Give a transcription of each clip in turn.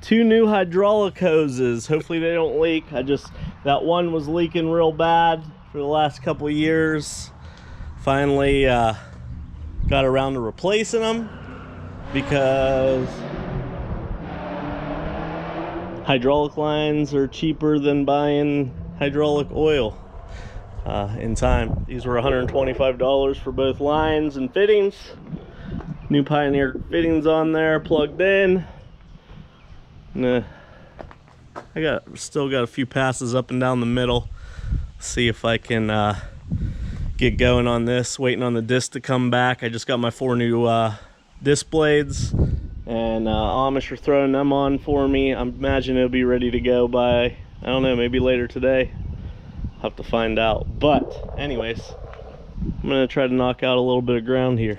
2 new hydraulic hoses. Hopefully they don't leak. That one was leaking real bad for the last couple of years. Finally got around to replacing them because hydraulic lines are cheaper than buying hydraulic oil in time. These were $125 for both lines and fittings. New Pioneer fittings on there, plugged in. And, still got a few passes up and down the middle. See if I can get going on this. Waiting on the disc to come back. I just got my 4 new disc blades, and Amish are throwing them on for me. I imagine it'll be ready to go by, I don't know, maybe later today. I'll have to find out. But anyways, I'm gonna try to knock out a little bit of ground here.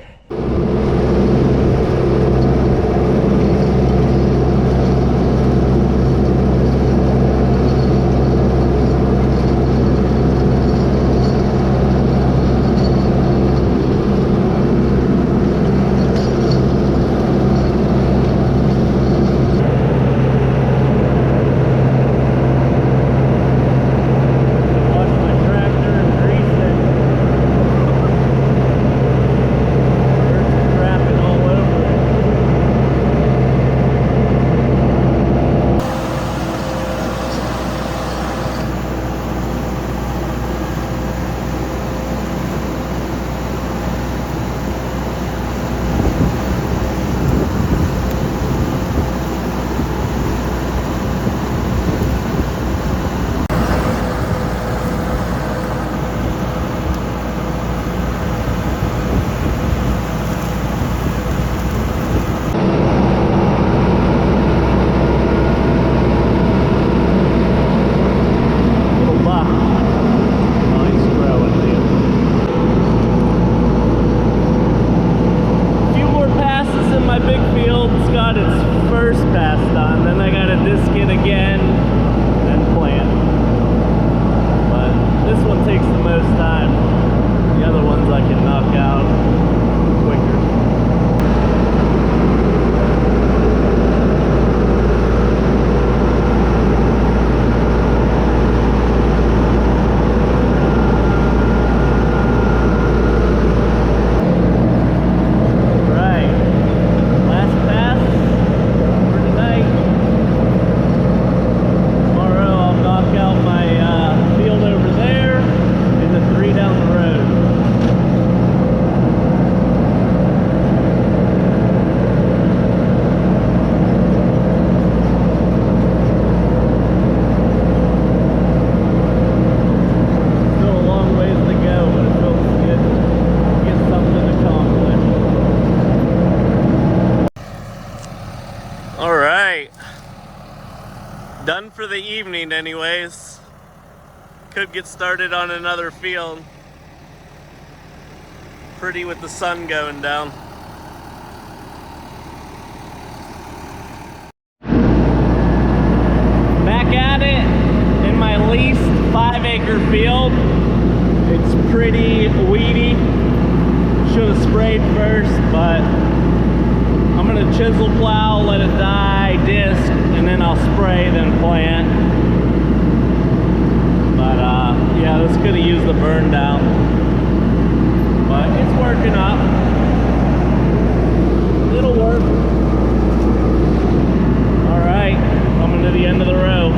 Done for the evening anyways. Could get started on another field. Pretty with the sun going down. Back at it in my leased 5-acre field. It's pretty weedy. Should have sprayed first, but I'm gonna chisel plow, let it die, disc, and then I'll spray, then plant. But yeah, this could have used the burn down, but it's working up. It'll work. All right, coming to the end of the row.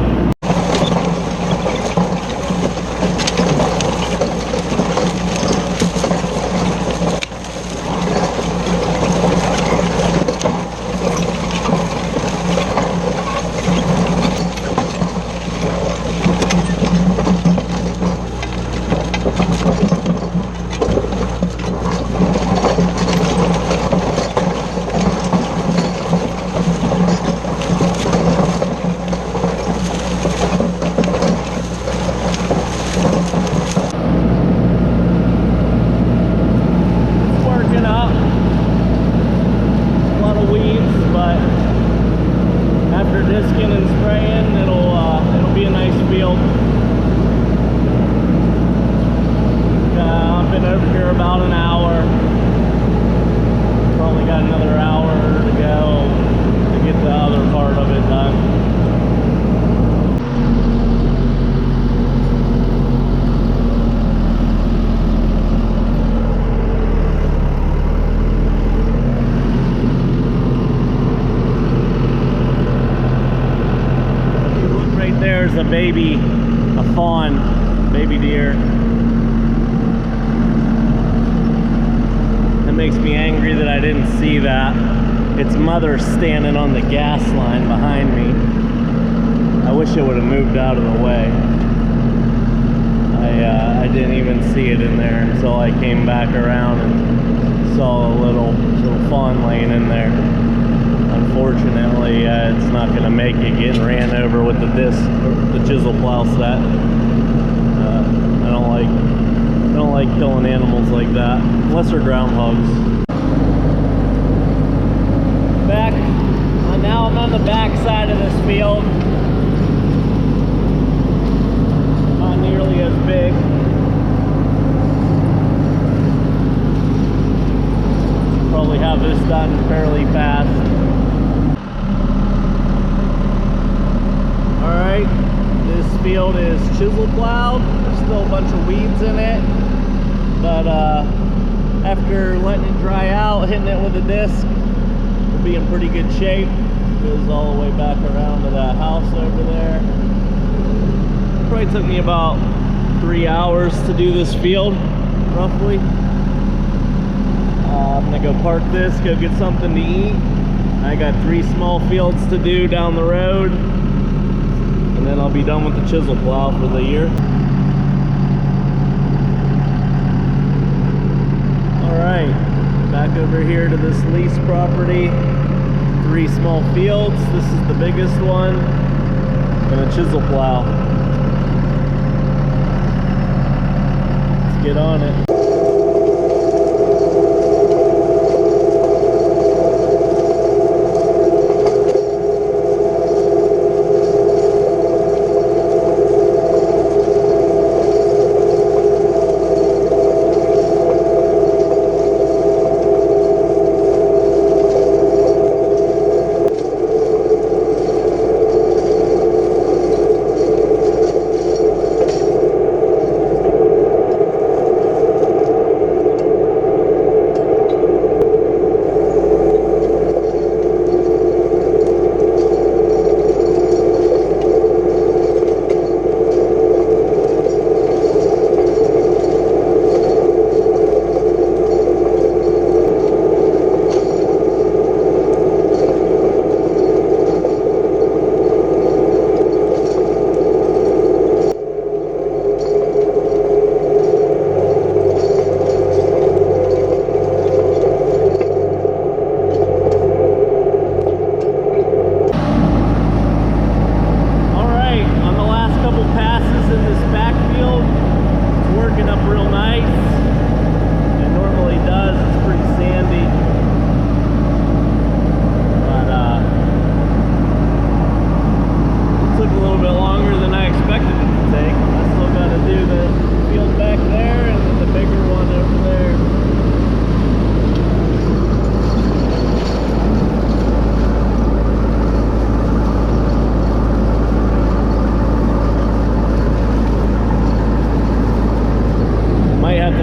Got another hour to go to get the other part of it done. a fawn, baby deer. It makes me angry that I didn't see that. Its mother standing on the gas line behind me. I wish it would have moved out of the way. I didn't even see it in there until I came back around and saw a little fawn laying in there. Unfortunately, it's not going to make it, getting ran over with the chisel plow set. I don't like killing animals like that, unless they're groundhogs. Now I'm on the back side of this field. Not nearly as big. Probably have this done fairly fast. Alright, this field is chisel plowed. There's still a bunch of weeds in it, but after letting it dry out, hitting it with a disc, we'll be in pretty good shape. Goes all the way back around to that house over there. Probably took me about 3 hours to do this field, roughly. I'm gonna go park this, go get something to eat. I got 3 small fields to do down the road, and then I'll be done with the chisel plow for the year. Alright, back over here to this lease property. 3 small fields. This is the biggest one, and a chisel plow. Let's get on it.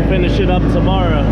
Finish it up tomorrow.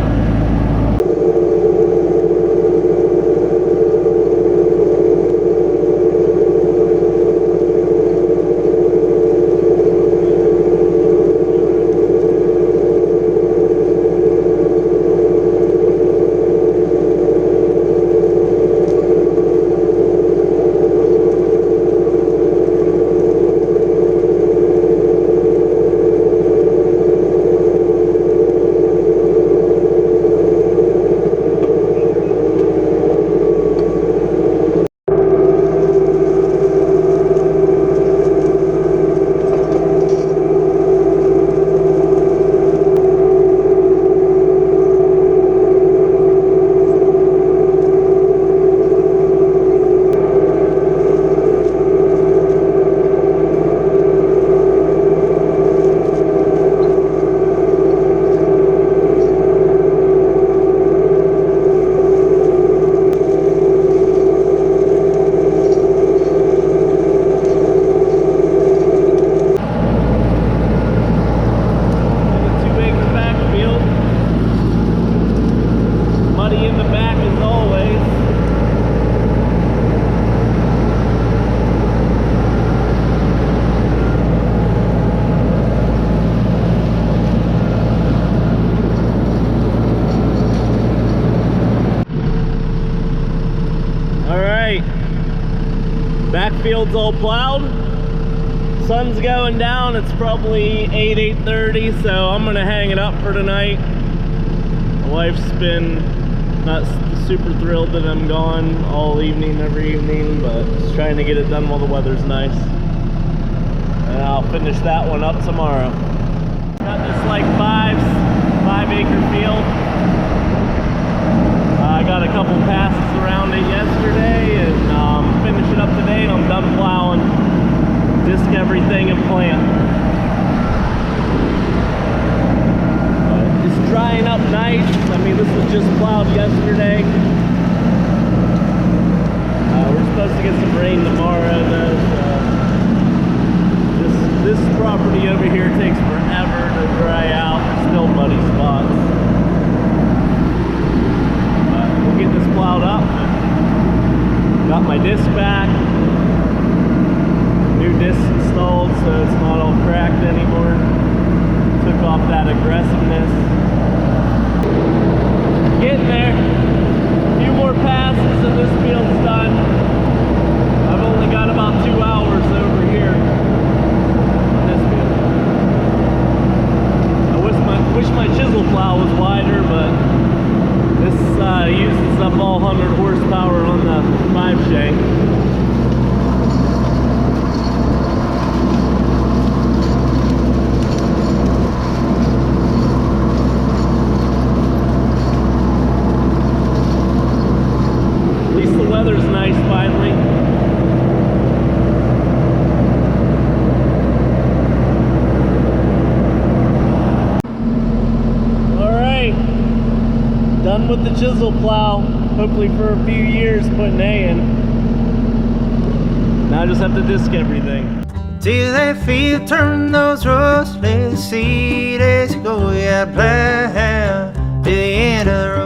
field's all plowed. Sun's going down. It's probably 8:30, so I'm gonna hang it up for tonight. My wife's been not super thrilled that I'm gone all evening, every evening, but just trying to get it done while the weather's nice. And I'll finish that one up tomorrow. Got this like 5-acre field. I got a couple passes around it yesterday, and finish it up today, and I'm done plowing. Disc everything and plant. It's drying up nice. I mean, this was just plowed yesterday. We're supposed to get some rain tomorrow, though. This property over here takes forever to dry out. There's still muddy spots. We'll get this plowed up. Got my disc back. New disc installed, so it's not all cracked anymore. Took off that aggressiveness. Getting there. A few more passes and this field's done. I've only got about 2 hours over here on this field. I wish my chisel plow was wider, but this uses up all 100 horsepower on the 5 shank. At least the weather's nice finally. Done with the chisel plow, hopefully for a few years, putting hay in. Now I just have to disc everything. Till that field turn those roads, let's see, let's go, yeah, plow to the end of the road.